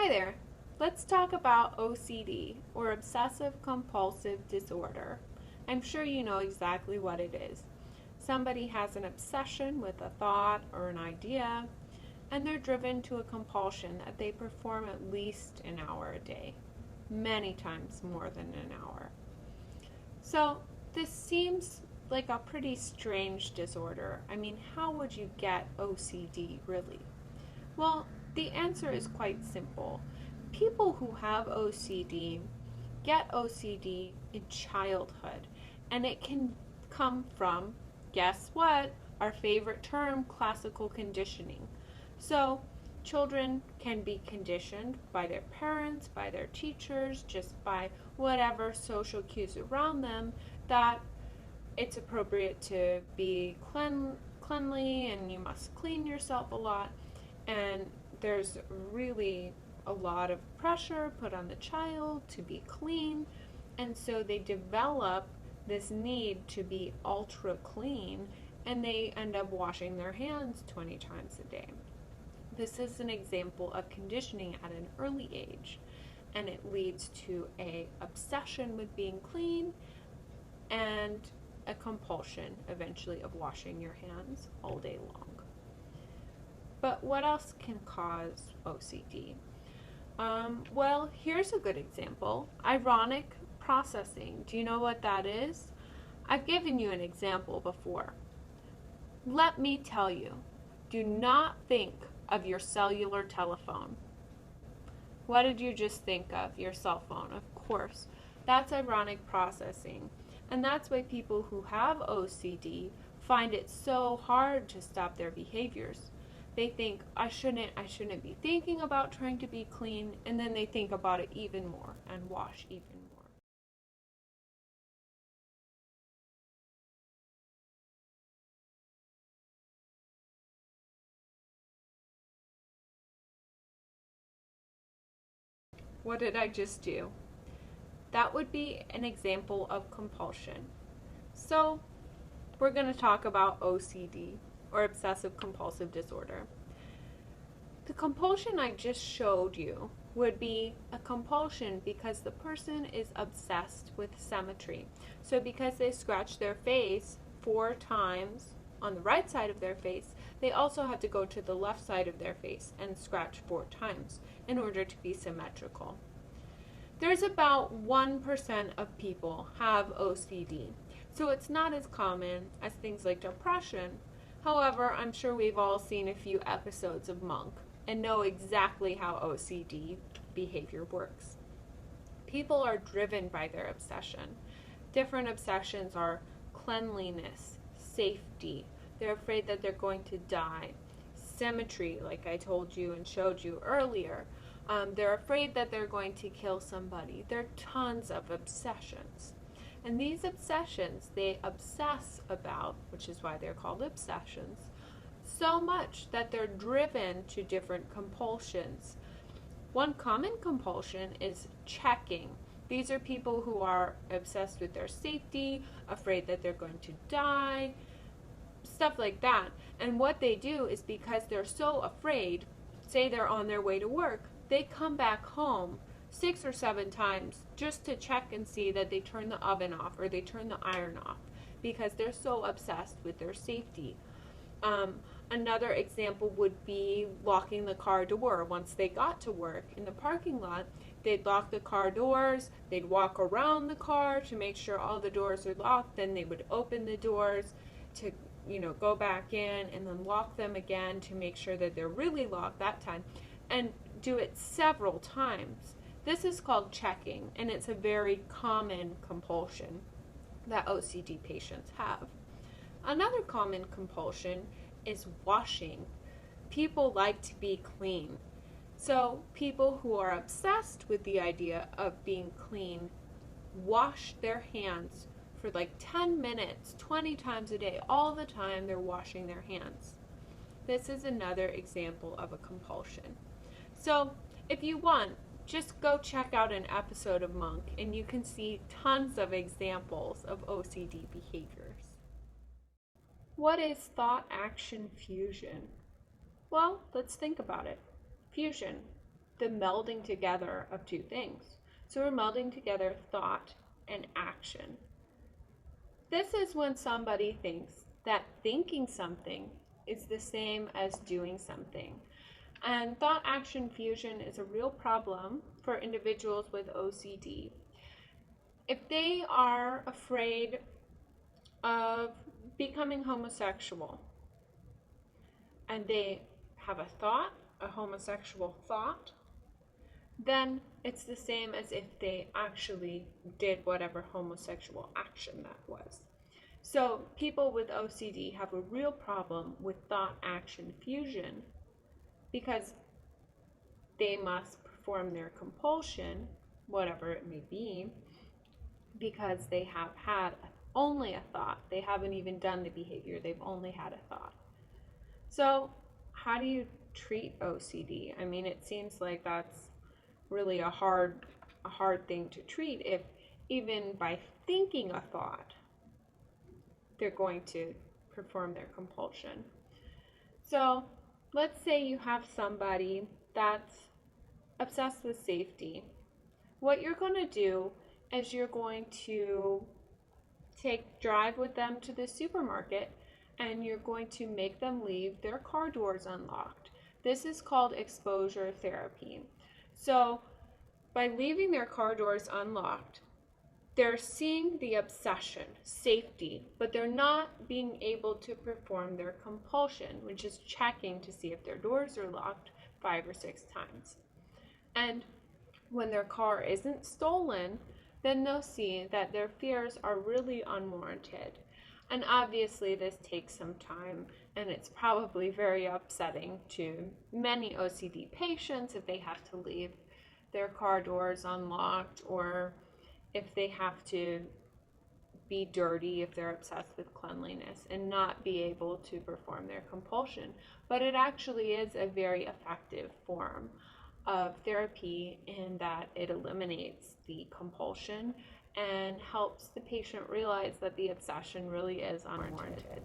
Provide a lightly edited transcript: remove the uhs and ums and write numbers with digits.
Hi there. Let's talk about OCD, or Obsessive-compulsive disorder. I'm sure you know exactly what it is. Somebody has an obsession with a thought or an idea, and they're driven to a compulsion that they perform at least an hour a day, many times more than an hour. So this seems like a pretty strange disorder. I mean, how would you get OCD really? Well, the answer is quite simple. People who have OCD get OCD in childhood, and it can come from, guess what, our favorite term, classical conditioning. So, children can be conditioned by their parents, by their teachers, just by whatever social cues around them that it's appropriate to be cleanly and you must clean yourself a lot. And there's really a lot of pressure put on the child to be clean, and so they develop this need to be ultra clean, and they end up washing their hands 20 times a day. This is an example of conditioning at an early age, and it leads to an obsession with being clean and a compulsion eventually of washing your hands all day long. But what else can cause OCD? Well, here's a good example. Ironic processing. Do you know what that is? I've given you an example before. Let me tell you, do not think of your cellular telephone. What did you just think of? Your cell phone, of course. That's ironic processing. And that's why people who have OCD find it so hard to stop their behaviors. They think, I shouldn't be thinking about trying to be clean, and then they think about it even more and wash even more. What did I just do? That would be an example of compulsion. So, we're going to talk about OCD, or obsessive-compulsive disorder. The compulsion I just showed you would be a compulsion because the person is obsessed with symmetry. So because they scratch their face 4 times on the right side of their face, they also have to go to the left side of their face and scratch 4 times in order to be symmetrical. There's about 1% of people have OCD, so it's not as common as things like depression. However, I'm sure we've all seen a few episodes of Monk and know exactly how OCD behavior works. People are driven by their obsession. Different obsessions are cleanliness, safety, they're afraid that they're going to die, symmetry, like I told you and showed you earlier. They're afraid that they're going to kill somebody. There are tons of obsessions. And these obsessions, they obsess about, which is why they're called obsessions, so much that they're driven to different compulsions. One common compulsion is checking. These are people who are obsessed with their safety, afraid that they're going to die, stuff like that. And what they do is because they're so afraid, say they're on their way to work, they come back home 6 or 7 times just to check and see that they turn the oven off or they turn the iron off because they're so obsessed with their safety. Another example would be locking the car door. Once they got to work in the parking lot, they'd lock the car doors, they'd walk around the car to make sure all the doors are locked, then they would open the doors to go back in and then lock them again to make sure that they're really locked that time, and do it several times. This is called checking, and it's a very common compulsion that OCD patients have. Another common compulsion is washing. People like to be clean. So people who are obsessed with the idea of being clean wash their hands for like 10 minutes, 20 times a day. All the time they're washing their hands. This is another example of a compulsion. So if you want, just go check out an episode of Monk and you can see tons of examples of OCD behaviors. What is thought-action fusion? Well, let's think about it. Fusion. the melding together of two things. So we're melding together thought and action. This is when somebody thinks that thinking something is the same as doing something. And thought action fusion is a real problem for individuals with OCD. If they are afraid of becoming homosexual and they have a homosexual thought, then it's the same as if they actually did whatever homosexual action that was. So people with OCD have a real problem with thought-action fusion because they must perform their compulsion, whatever it may be, because they have had only a thought. They haven't even done the behavior. They've only had a thought. So how do you treat OCD? I mean, it seems like that's really a hard thing to treat if even by thinking a thought, they're going to perform their compulsion. So let's say you have somebody that's obsessed with safety. What you're going to do is you're going to drive with them to the supermarket and you're going to make them leave their car doors unlocked. This is called exposure therapy. So by leaving their car doors unlocked, they're seeing the obsession, safety, but they're not being able to perform their compulsion, which is checking to see if their doors are locked 5 or 6 times. And when their car isn't stolen, then they'll see that their fears are really unwarranted. And obviously this takes some time, and it's probably very upsetting to many OCD patients if they have to leave their car doors unlocked, or if they have to be dirty, if they're obsessed with cleanliness, and not be able to perform their compulsion. But it actually is a very effective form of therapy in that it eliminates the compulsion and helps the patient realize that the obsession really is unwarranted.